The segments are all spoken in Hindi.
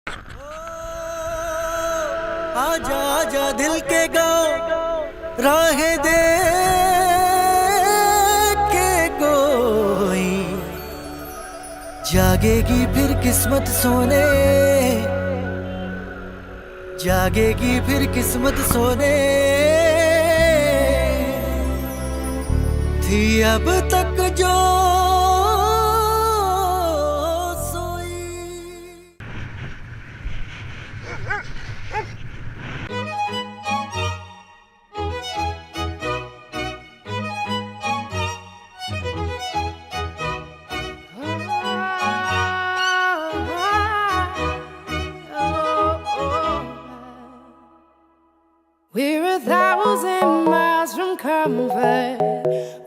आजा आजा दिल के गाँव राहें दे के कोई जागेगी फिर किस्मत सोने, जागेगी फिर किस्मत सोने थी अब तक जो We're 1,000 miles from comfort.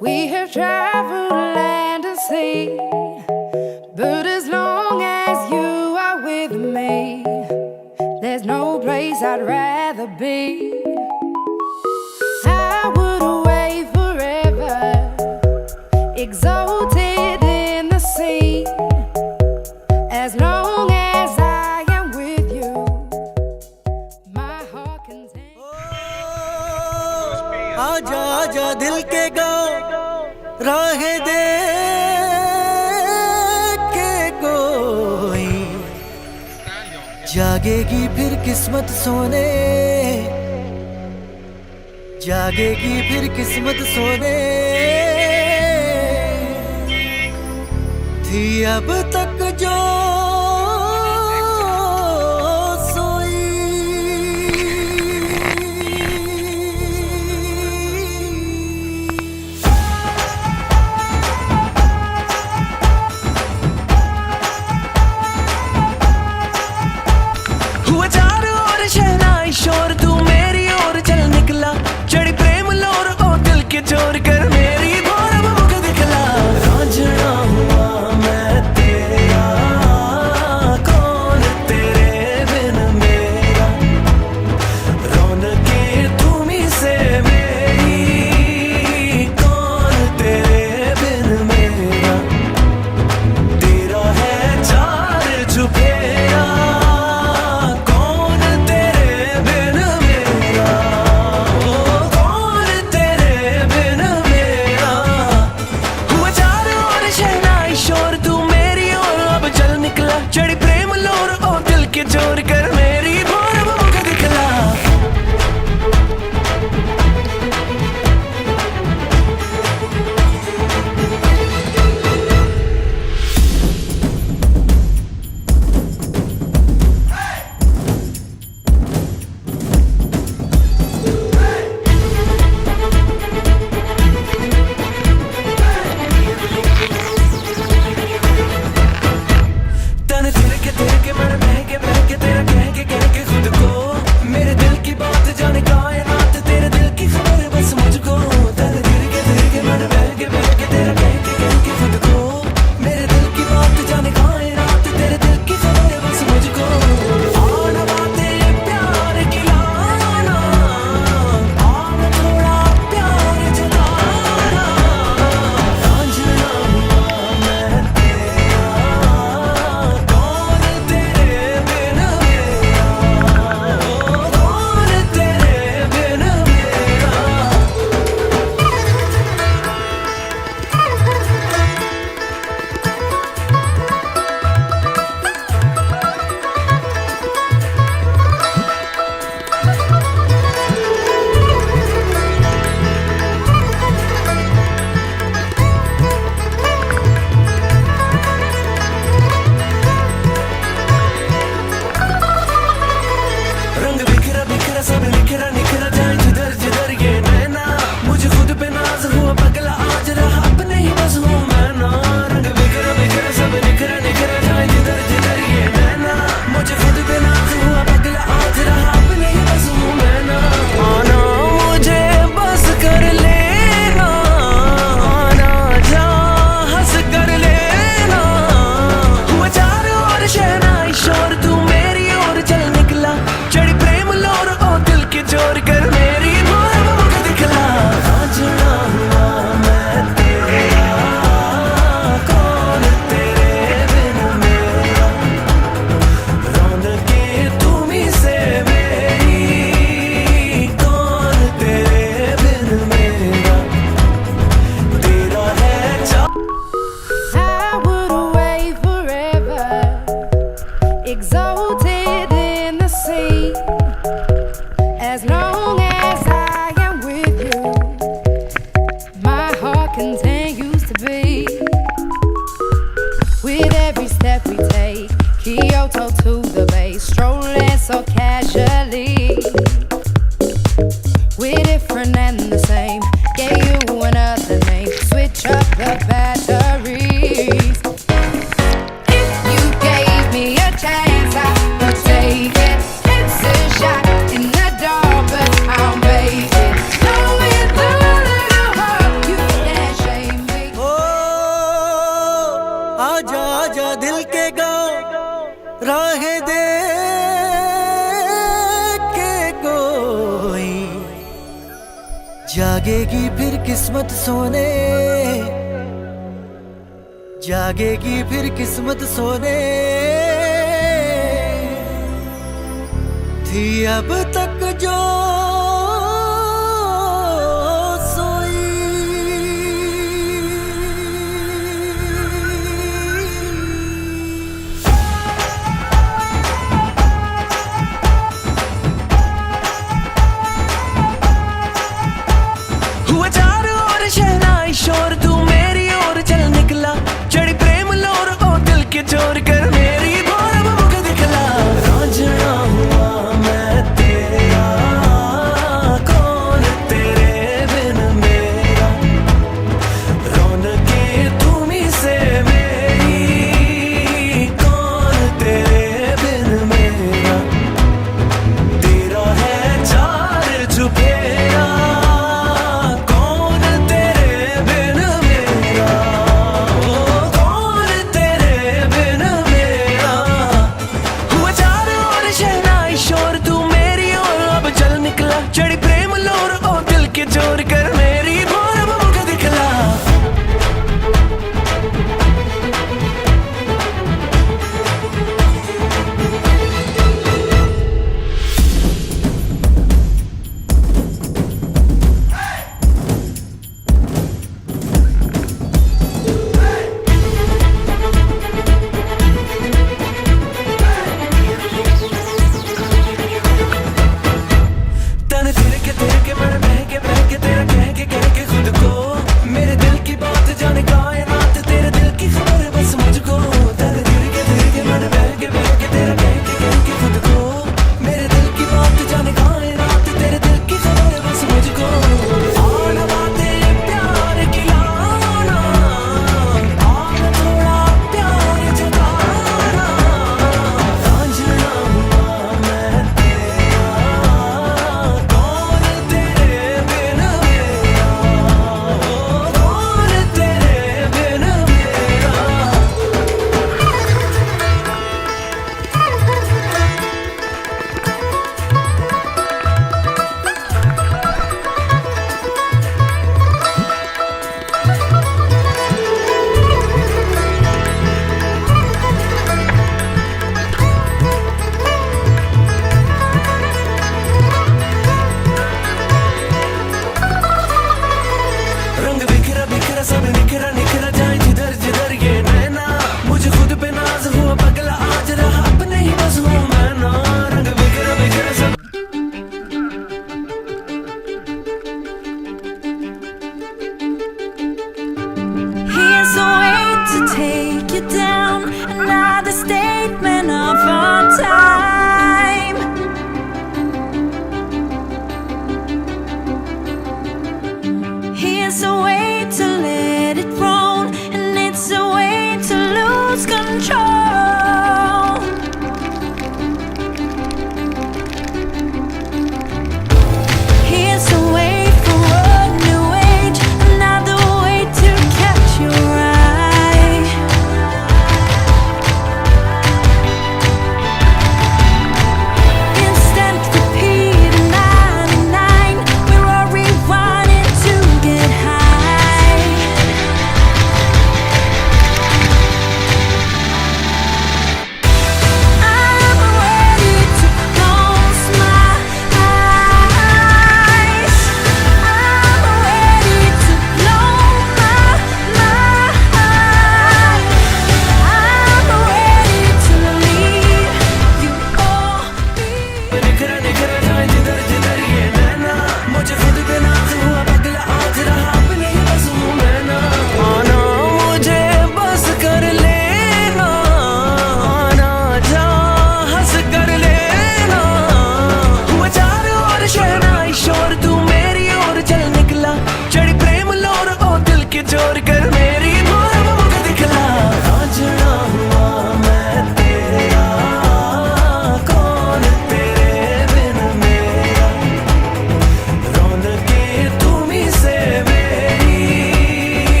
We have traveled land and sea, but as long as you are with me, there's no place I'd rather be. I would away forever, exalted in the sea, as long as I am with you, my heart contains. आजा आजा दिल के गाँव राहें दे के कोई जागेगी फिर किस्मत सोने, जागेगी फिर किस्मत सोने थी अब तक जो शोर तू मेरी ओर चल निकला, चढ़ी प्रेम लोर ओ दिल के चोर कर मेरी भोर मुख दिखला। रांझना हुआ मैं तेरा, आजा आजा दिल के गाँव राहें देख के कोई जागेगी फिर किस्मत सोने, जागेगी फिर किस्मत सोने थी अब तक जो सोई। हुआ चारों ओर शहनाई शोर, तू मेरी ओर चल निकला, चढ़ी प्रेम लोर ओ दिल के चोर कर मेरी भोर मुख दिखला। रांझना हुआ मैं तेरा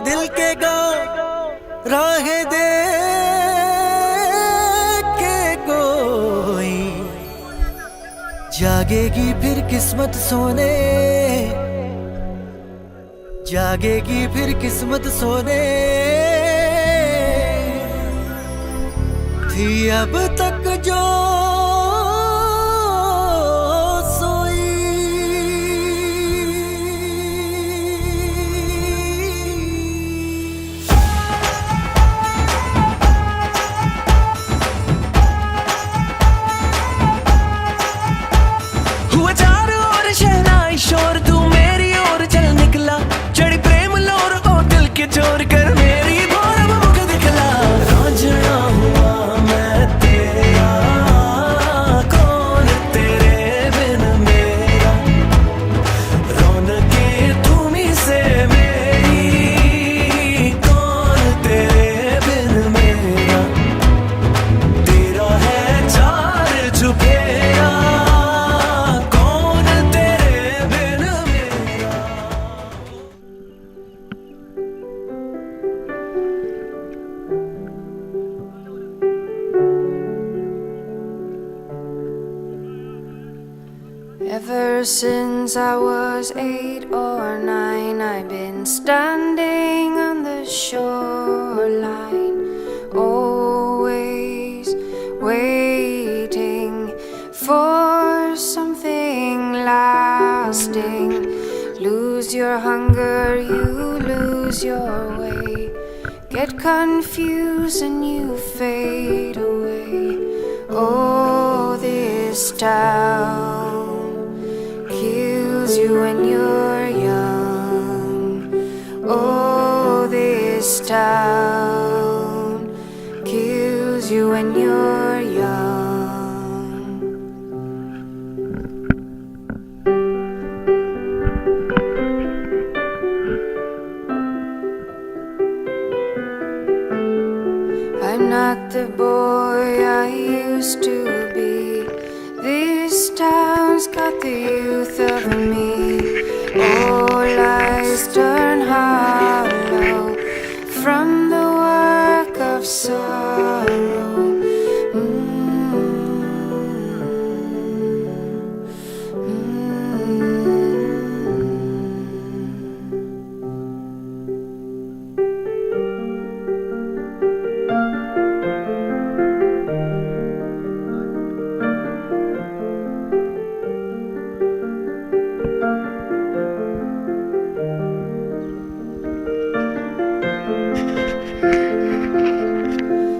दिल के गाँव राहें दे के कोई जागेगी फिर किस्मत सोने, जागेगी फिर किस्मत सोने थी अब तक जो सोई। हुआ चारों ओर शहनाई शोर, तू मेरी ओर चल निकला, चढ़ी प्रेम लोर ओ दिल के चोर कर मेरी भोर अब मुख दिखला। रांझना हुआ मैं तेरा, कौन तेरे बिन मेरा, रौनकें तुम्हीं से मेरी, कौन तेरे बिन मेरा, तेरा है चार चुफेरा, कौन तेरे बिन मेरा। Ever since I was 8 or 9, I've been standing on the shoreline, always waiting for something lasting. Lose your hunger, you lose your way, get confused and you fade away. Oh, this town kills you when you're young. Oh, this town kills you when you're young. I'm not the boy I used to be. This town's got the youth of me. All eyes turn hollow from the work of sorrow.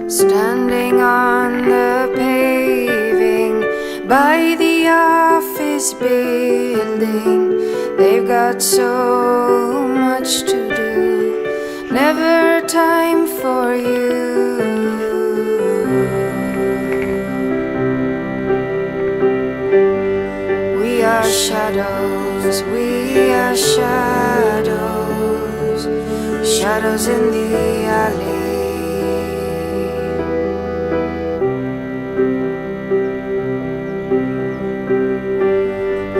Standing on the paving by the office building, they've got so much to do, never time for you. We are shadows, we are shadows, shadows in the alley.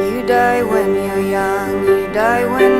You die when you're young, you die when